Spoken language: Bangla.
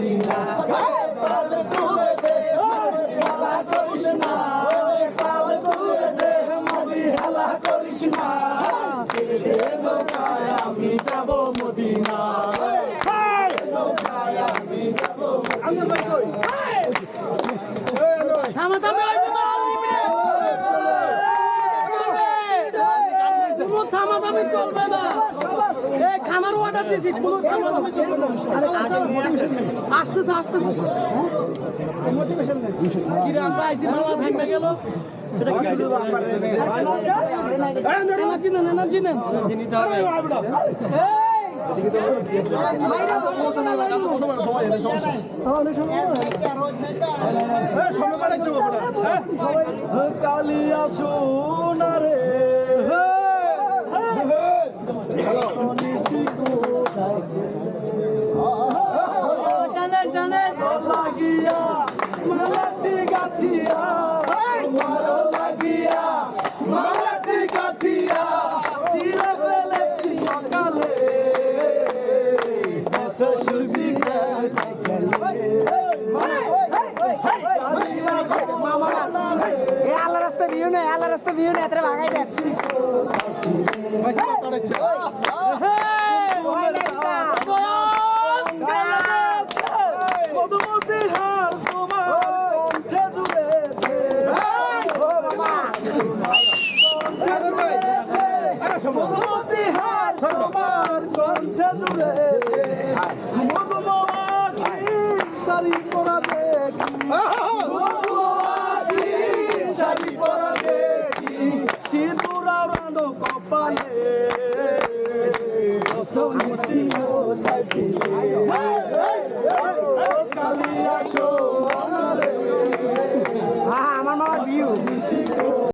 মদিনা কাল তুলে দে হেলা করিস না কাল তুলে দে মাঝি হেলা করিস না ছেড়ে নৌকায় আমি যাব মদিনা নৌকায় আমি যাব থামা থামা থামাথামি চলবে না এই খানার অর্ডার দিয়েছি কোনো থামাথামি চলবে না আসতেছে আসতেছে মোটিভেশন নেই কিরে আমরা আইছি মামা থামবে গেল এটা কি শুরু এনার্জি নেন এনার্জি নেন নিতে হবে কালিয়া সোনারে লাগিয়া মালাটি গাথিয়া মারো লাগিয়া মালাটি গাথিয়া চিরে ফেলেছি সকালে কত সুখী মামা এ আল্লাহ রাস্তা ভিউ না আল্লাহ রাস্তা ভিউ না এত ভাগাই দেন মধুমতি হার তোমার কণ্ঠে জুড়েছে মধুমতি হার তোমার কণ্ঠে জুড়েছে মধুমতি শাড়ি পরা দেখি মধুমতি শাড়ি পরা দেখি সিঁদুর আনো কপালে কত মিষ্টি চাইছি কালিয়া সোনারে আমার মামা ভিউ